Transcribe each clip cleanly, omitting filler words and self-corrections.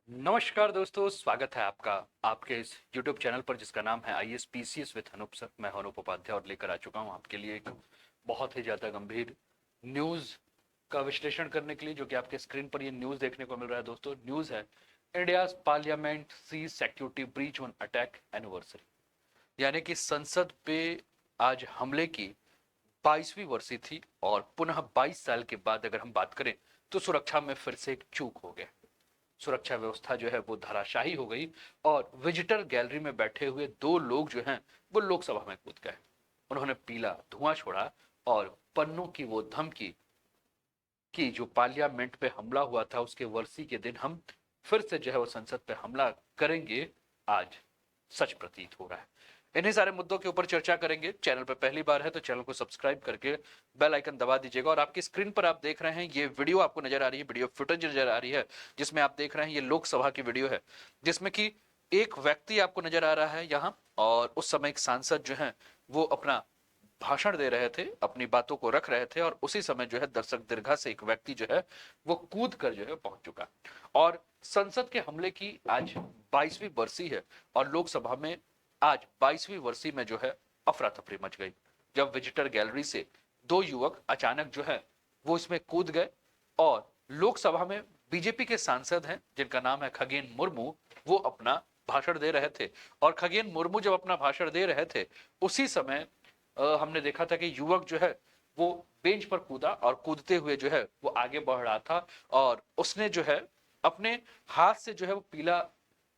नमस्कार दोस्तों, स्वागत है आपका आपके इस YouTube चैनल पर जिसका नाम है IAS PCS with Anup sir. मैं अनूप उपाध्याय और लेकर आ चुका हूं आपके लिए एक बहुत ही ज़्यादा गंभीर न्यूज़ का विश्लेषण करने के लिए, जो कि आपके स्क्रीन पर ये न्यूज़ देखने को मिल रहा है। दोस्तों, न्यूज़ है India's parliament sees security breach on attack anniversary, यानी कि संसद पे आज हमले की 22वीं वर्षी थी और पुनः 22 साल के बाद अगर हम बात करें तो सुरक्षा में फिर से एक चूक हो गया। सुरक्षा व्यवस्था जो है वो धराशाही हो गई और विजिटर गैलरी में बैठे हुए दो लोग जो हैं वो लोकसभा में कूद गए। उन्होंने पीला धुआं छोड़ा और पन्नों की वो धमकी कि जो पार्लियामेंट पे हमला हुआ था उसके वर्षी के दिन हम फिर से जो है वो संसद पे हमला करेंगे, आज सच प्रतीत हो रहा है। इन्हीं सारे मुद्दों के ऊपर चर्चा करेंगे। चैनल पर पहली बार है तो चैनल को सब्सक्राइब करके बेल आइकन दबा दीजिएगा। और आपकी स्क्रीन पर आप देख रहे हैं ये वीडियो आपको नजर आ रही है, वीडियो फुटेज नजर आ रही है, जिसमें आप देख रहे हैं ये लोकसभा की वीडियो है, जिसमें कि एक व्यक्ति आपको नजर आ रहा है यहाँ, और उस समय एक सांसद जो है वो अपना भाषण दे रहे थे, अपनी बातों को रख रहे थे, और उसी समय जो है दर्शक दीर्घा से एक व्यक्ति जो है वो कूद कर जो है पहुंच चुका। और संसद के हमले की आज 22वीं बरसी है और लोकसभा में आज 22वीं वर्षी में जो है अफरा तफरी मच गई, जब विजिटर गैलरी से दो युवक अचानक जो है वो इसमें कूद गए। और लोकसभा में बीजेपी के सांसद हैं जिनका नाम है खगेन मुर्मू, वो अपना भाषण दे रहे थे। और खगेन मुर्मू जब अपना भाषण दे रहे थे उसी समय हमने देखा था कि युवक जो है वो बेंच पर कूदा और कूदते हुए जो है वो आगे बढ़ रहा था, और उसने जो है अपने हाथ से जो है वो पीला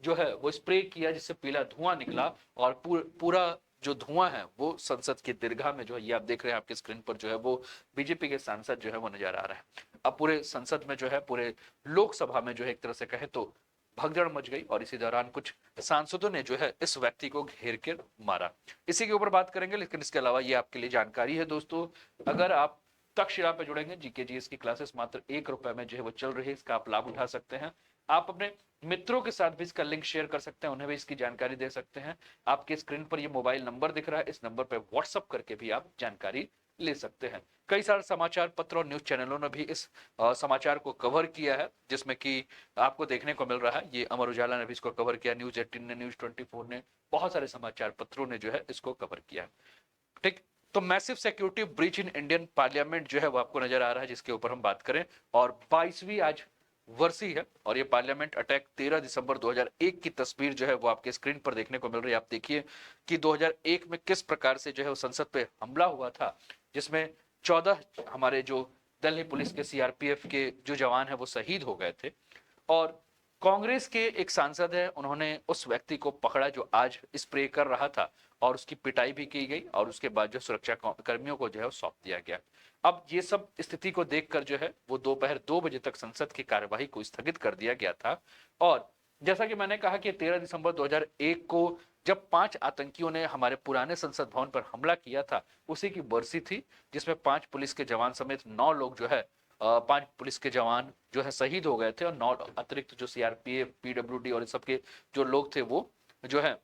जो है वो स्प्रे किया, जिससे पीला धुआं निकला। और पूरा जो धुआं है वो संसद की दीर्घा में जो है, ये आप देख रहे हैं आपके स्क्रीन पर, जो है वो बीजेपी के सांसद जो है वो नजर आ रहा है। अब पूरे संसद में जो है, पूरे लोकसभा में जो है एक तरह से कहे तो भगदड़ मच गई, और इसी दौरान कुछ सांसदों ने जो है इस व्यक्ति को घेर कर मारा। इसी के ऊपर बात करेंगे, लेकिन इसके अलावा ये आपके लिए जानकारी है दोस्तों, अगर आप तक्षशिला पे जुड़ेंगे, जीके जीएस की क्लासेस मात्र ₹1 में जो है वो चल रही है, इसका आप लाभ उठा सकते हैं। आप अपने मित्रों के साथ भी इसका लिंक शेयर कर सकते हैं, उन्हें भी इसकी जानकारी दे सकते हैं। आपके स्क्रीन पर ये मोबाइल नंबर दिख रहा है, इस नंबर पर व्हाट्सअप करके भी आप जानकारी ले सकते हैं। कई सारे समाचार पत्र और न्यूज चैनलों ने भी इस समाचार को कवर किया है, जिसमें कि आपको देखने को मिल रहा है। ये अमर उजाला ने भी इसको कवर किया, न्यूज 18 ने, न्यूज 24 ने, बहुत सारे समाचार पत्रों ने जो है इसको कवर किया है। ठीक, तो massive security breach in Indian parliament जो है वो आपको नजर आ रहा है, जिसके ऊपर हम बात करें। और 22वीं आज वर्षी है, और ये पार्लियामेंट अटैक 13 दिसंबर 2001 की तस्वीर जो है वो आपके स्क्रीन पर देखने को मिल रही है। आप देखिए कि 2001 में किस प्रकार से जो है वो संसद पे हमला हुआ था, जिसमें 14 हमारे जो दिल्ली पुलिस के सीआरपीएफ के जो जवान है वो शहीद हो गए थे। और कांग्रेस के एक सांसद है, उन्होंने उस व्यक्ति को पकड़ा जो आज स्प्रे कर रहा था, और उसकी पिटाई भी की गई, और उसके बाद जो सुरक्षा कर्मियों को जो है सौंप दिया गया। अब ये सब स्थिति को देखकर जो है वो दोपहर 2 बजे तक संसद की कार्यवाही को स्थगित कर दिया गया था। और जैसा कि मैंने कहा कि 13 दिसंबर 2001 को जब 5 आतंकियों ने हमारे पुराने संसद भवन पर हमला किया था, उसी की बरसी थी, जिसमें 5 पुलिस के जवान समेत 9 लोग जो है 5 पुलिस के जवान जो है शहीद हो गए थे, और 9 अतिरिक्त जो सीआरपीएफ, पीडब्ल्यूडी और इन सबके जो लोग थे वो जो है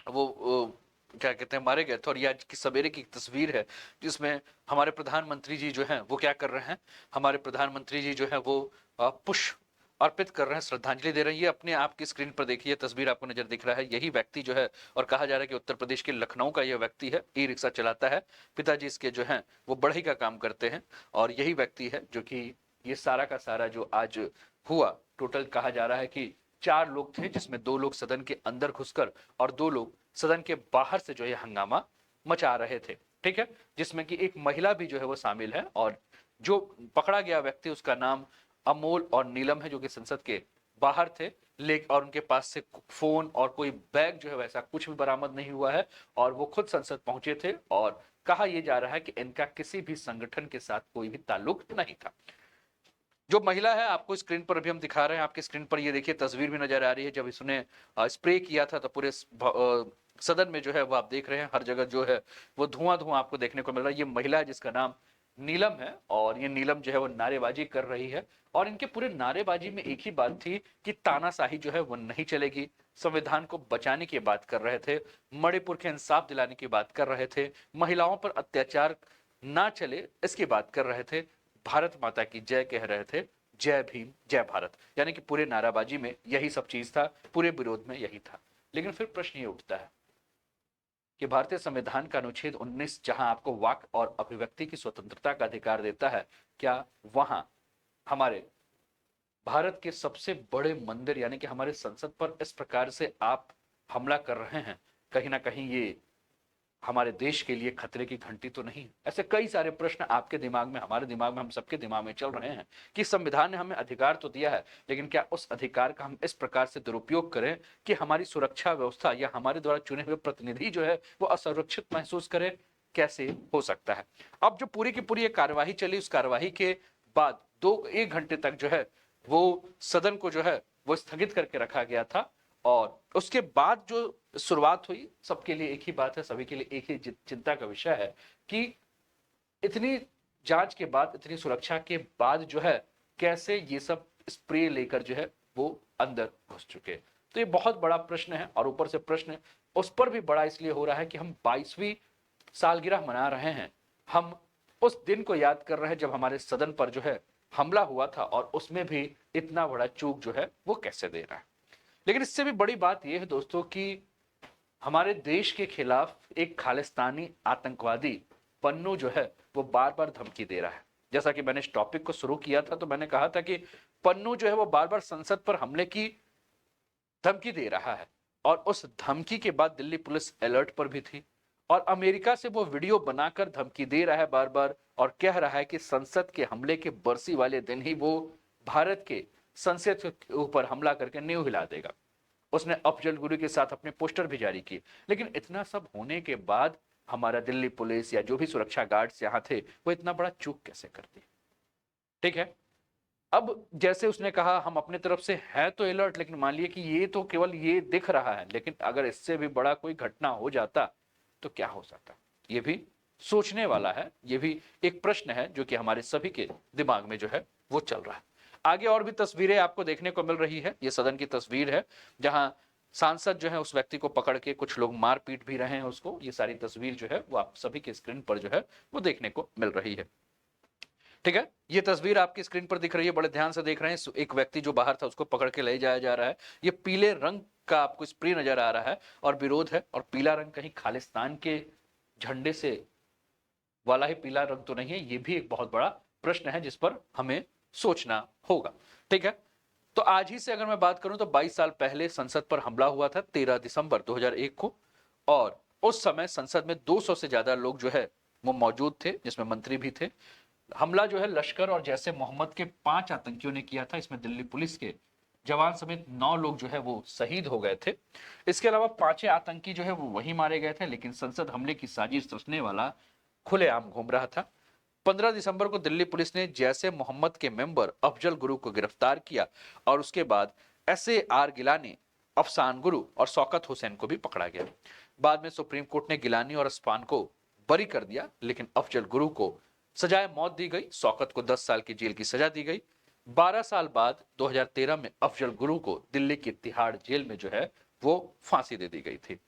वो क्या कहते हैं मारे गए थे। और ये आज की सवेरे की तस्वीर है, जिसमें हमारे प्रधानमंत्री जी जो हैं वो क्या कर रहे हैं, हमारे प्रधानमंत्री जी जो है वो पुष्प अर्पित कर रहे हैं, श्रद्धांजलि दे रहे हैं। ये अपने आप की स्क्रीन पर देखिए, तस्वीर आपको नजर दिख रहा है, यही व्यक्ति जो है, और कहा जा रहा है कि उत्तर प्रदेश के लखनऊ का यह व्यक्ति है, ई रिक्शा चलाता है, पिताजी इसके जो हैं वो बढ़ई का काम करते हैं। और यही व्यक्ति है जो कि ये सारा का सारा जो आज हुआ, टोटल कहा जा रहा है कि 4 लोग थे, जिसमें 2 लोग सदन के अंदर घुसकर और 2 लोग सदन के बाहर से जो है हंगामा मचा रहे थे। ठीक है, जिसमें कि एक महिला भी जो है वो शामिल है। और जो पकड़ा गया व्यक्ति, उसका नाम अमोल और नीलम है, जो कि संसद के बाहर थे, लेकिन और उनके पास से फोन और कोई बैग जो है वैसा कुछ भी बरामद नहीं हुआ है, और वो खुद संसद पहुंचे थे। और कहा यह जा रहा है कि इनका किसी भी संगठन के साथ कोई भी ताल्लुक नहीं था। जो महिला है आपको स्क्रीन पर अभी हम दिखा रहे हैं, आपके स्क्रीन पर ये देखिए तस्वीर भी नजर आ रही है, जब इसने स्प्रे किया था तो पूरे सदन में जो है वो आप देख रहे हैं हर जगह जो है वो धुआं धुआं आपको देखने को मिल रहा है। ये महिला है जिसका नाम नीलम है, और ये नीलम जो है वो नारेबाजी कर रही है। और इनके पूरे नारेबाजी में एक ही बात थी कि तानाशाही जो है वो नहीं चलेगी, संविधान को बचाने की बात कर रहे थे, मणिपुर के इंसाफ दिलाने की बात कर रहे थे, महिलाओं पर अत्याचार ना चले इसकी बात कर रहे थे, भारत माता की जय कह रहे थे, जय भीम जय भारत, यानी कि पूरे नाराबाजी में यही सब चीज था, पूरे विरोध में यही था। लेकिन फिर प्रश्न ये उठता है कि भारतीय संविधान का अनुच्छेद 19 जहां आपको वाक और अभिव्यक्ति की स्वतंत्रता का अधिकार देता है, क्या वहां हमारे भारत के सबसे बड़े मंदिर यानी कि हमारे संसद पर इस प्रकार से आप हमला कर रहे हैं, कहीं ना कहीं ये हमारे देश के लिए खतरे की घंटी तो नहीं? ऐसे कई सारे प्रश्न आपके दिमाग में, हमारे दिमाग में, हम सबके दिमाग में चल रहे हैं कि संविधान ने हमें अधिकार तो दिया है, लेकिन क्या उस अधिकार का हम इस प्रकार से दुरुपयोग करें कि हमारी सुरक्षा व्यवस्था या हमारे द्वारा चुने हुए प्रतिनिधि जो है वो असुरक्षित महसूस करे? कैसे हो सकता है? अब जो पूरी की पूरी एक कार्यवाही चली, उस कार्यवाही के बाद 1 घंटे तक जो है वो सदन को जो है वो स्थगित करके रखा गया था। और उसके बाद जो शुरुआत हुई, सबके लिए एक ही बात है, सभी के लिए एक ही चिंता का विषय है कि इतनी जांच के बाद, इतनी सुरक्षा के बाद जो है कैसे ये सब स्प्रे लेकर जो है वो अंदर घुस चुके। तो ये बहुत बड़ा प्रश्न है, और ऊपर से प्रश्न उस पर भी बड़ा इसलिए हो रहा है कि हम 22वीं सालगिरह मना रहे हैं, हम उस दिन को याद कर रहे हैं जब हमारे सदन पर जो है हमला हुआ था, और उसमें भी इतना बड़ा चूक जो है वो कैसे दे रहा है। लेकिन इससे भी बड़ी बात यह है दोस्तों कि हमारे देश के खिलाफ एक खालिस्तानी आतंकवादी पन्नू जो है वो बार बार धमकी दे रहा है। जैसा कि मैंने इस टॉपिक को शुरू किया था तो मैंने कहा था कि पन्नू जो है वो बार बार संसद पर हमले की धमकी दे रहा है, और उस धमकी के बाद दिल्ली पुलिस अलर्ट पर भी थी, और अमेरिका से वो वीडियो बनाकर धमकी दे रहा है बार बार, और कह रहा है कि संसद के हमले के बरसी वाले दिन ही वो भारत के संसद के ऊपर हमला करके नींव हिला देगा। उसने अफजल गुरु के साथ अपने पोस्टर भी जारी किए। लेकिन इतना सब होने के बाद हमारा दिल्ली पुलिस या जो भी सुरक्षा गार्ड्स यहां थे वो इतना बड़ा चूक कैसे करते? ठीक है, अब जैसे उसने कहा हम अपने तरफ से है तो अलर्ट, लेकिन मान लिया कि ये तो केवल ये दिख रहा है, लेकिन अगर इससे भी बड़ा कोई घटना हो जाता तो क्या हो सकता? ये भी सोचने वाला है, ये भी एक प्रश्न है जो कि हमारे सभी के दिमाग में जो है वो चल रहा है। आगे और भी तस्वीरें आपको देखने को मिल रही है। ये सदन की तस्वीर है जहां सांसद जो है उस व्यक्ति को पकड़ के कुछ लोग मार पीट भी रहे हैं उसको। ये सारी तस्वीर जो है वो आप सभी के स्क्रीन पर जो है वो देखने को मिल रही है। ठीक है, ये तस्वीर आपकी स्क्रीन पर दिख रही है, बड़े ध्यान से देख रहे हैं। एक व्यक्ति जो बाहर था उसको पकड़ के ले जाया जा रहा है। ये पीले रंग का आपको स्प्रे नजर आ रहा है और विरोध है, और पीला रंग कहीं खालिस्तान के झंडे से वाला ही पीला रंग तो नहीं है? ये भी एक बहुत बड़ा प्रश्न है जिस पर हमें सोचना होगा। ठीक है, तो आज ही से अगर मैं बात करूं तो 22 साल पहले संसद पर हमला हुआ था 13 दिसंबर 2001 को, और उस समय संसद में 200 से ज्यादा लोग जो है वो मौजूद थे, जिसमें मंत्री भी थे। हमला जो है लश्कर और जैसे मोहम्मद के 5 आतंकियों ने किया था। इसमें दिल्ली पुलिस के जवान समेत 9 लोग जो है वो शहीद हो गए थे। इसके अलावा 5 आतंकी जो है वो वहीं मारे गए थे, लेकिन संसद हमले की साजिश रचने वाला खुलेआम घूम रहा था। 15 दिसंबर को दिल्ली पुलिस ने जैसे मोहम्मद के मेंबर अफजल गुरु को गिरफ्तार किया, और उसके बाद SAR गिलानी, अफसान गुरु और शौकत हुसैन को भी पकड़ा गया। बाद में सुप्रीम कोर्ट ने गिलानी और अफसान को बरी कर दिया, लेकिन अफजल गुरु को सजाए मौत दी गई, शौकत को 10 साल की जेल की सजा दी गई। 12 साल बाद 2013 में अफजल गुरु को दिल्ली की तिहाड़ जेल में जो है वो फांसी दे दी गई थी।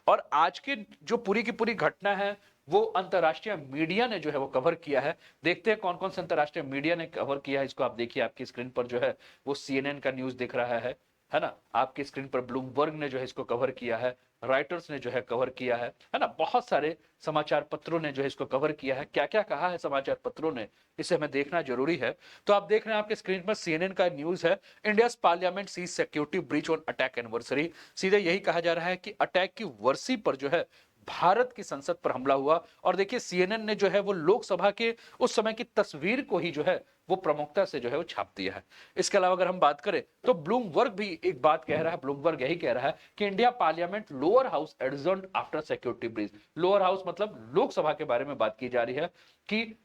और आज की जो पूरी की पूरी घटना है वो अंतरराष्ट्रीय मीडिया ने जो है वो कवर किया है। देखते हैं कौन कौन से अंतरराष्ट्रीय मीडिया ने कवर किया है इसको। आप देखिए, आपकी स्क्रीन पर जो है वो CNN का न्यूज दिख रहा है ना। आपकी स्क्रीन पर ब्लूमबर्ग ने जो है इसको कवर किया है, राइटर्स ने जो है कवर किया है ना। बहुत सारे समाचार पत्रों ने जो है इसको कवर किया है। क्या क्या कहा है समाचार पत्रों ने, इसे हमें देखना जरूरी है। तो आप देख रहे हैं आपके स्क्रीन पर CNN का न्यूज है, India's parliament sees security breach on attack anniversary. सीधे यही कहा जा रहा है कि अटैक की वर्षी पर जो है भारत की संसद पर हमला हुआ। और देखिए CNN ने जो है वो लोकसभा के उस समय की तस्वीर को ही जो है वो प्रमुखता से जो है वो छाप दिया है। इसके अलावा अगर हम बात करें तो ब्लूमबर्ग भी एक बात कह रहा है, ब्लूमबर्ग यही कह रहा है कि India parliament lower house adjourned after security breach. Lower house मतलब लोकसभा के बारे में बात की जा रही है कि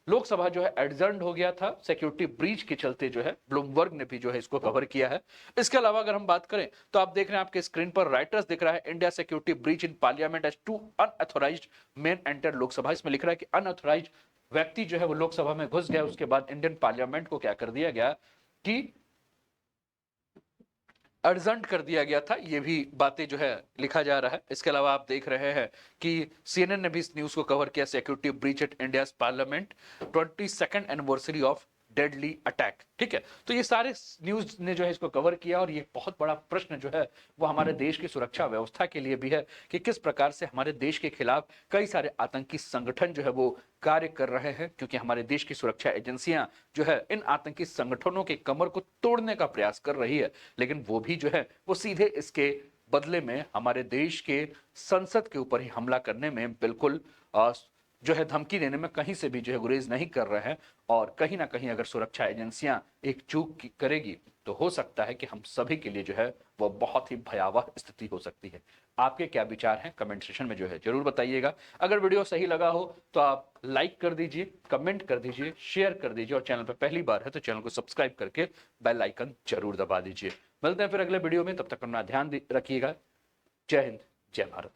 लोकसभा जो है एडजर्न्ड हो गया था सिक्योरिटी ब्रीच के चलते, जो है ब्लूमबर्ग ने भी जो है इसको कवर किया है। इसके अलावा अगर हम बात करें तो आप देख रहे हैं आपके स्क्रीन पर राइटर्स दिख रहा है, India security breach in parliament as 2 unauthorised men enter Lok Sabha. इसमें लिख रहा है कि अनऑथराइज्ड व्यक्ति जो है वो लोकसभा में घुस गया। उसके बाद इंडियन पार्लियामेंट को क्या कर दिया गया कि अर्जेंट कर दिया गया था। ये भी बातें जो है लिखा जा रहा है। इसके अलावा आप देख रहे हैं कि CNN ने भी इस न्यूज को कवर किया, security breach eight India's parliament 22nd anniversary of deadly attack. ठीक है, तो ये सारे न्यूज ने जो है इसको कवर किया और ये बहुत बड़ा प्रश्न जो है वो हमारे देश की सुरक्षा व्यवस्था के लिए भी है कि किस प्रकार से हमारे देश के खिलाफ कई सारे आतंकी संगठन जो है वो कार्य कर रहे हैं, क्योंकि हमारे देश की सुरक्षा एजेंसियां जो है इन आतंकी संगठनों के कमर को तोड़ने का प्रयास कर रही है, लेकिन वो भी जो है वो सीधे इसके बदले में हमारे देश के संसद के ऊपर ही हमला करने में बिल्कुल जो है धमकी देने में कहीं से भी जो है गुरेज नहीं कर रहे हैं। और कहीं ना कहीं अगर सुरक्षा एजेंसियां एक चूक करेगी तो हो सकता है कि हम सभी के लिए जो है वो बहुत ही भयावह स्थिति हो सकती है। आपके क्या विचार हैं कमेंट सेक्शन में जो है जरूर बताइएगा। अगर वीडियो सही लगा हो तो आप लाइक कर दीजिए, कमेंट कर दीजिए, शेयर कर दीजिए और चैनल पर पहली बार है तो चैनल को सब्सक्राइब करके बेल आइकन जरूर दबा दीजिए। मिलते हैं फिर अगले वीडियो में, तब तक अपना ध्यान रखिएगा। जय हिंद, जय भारत।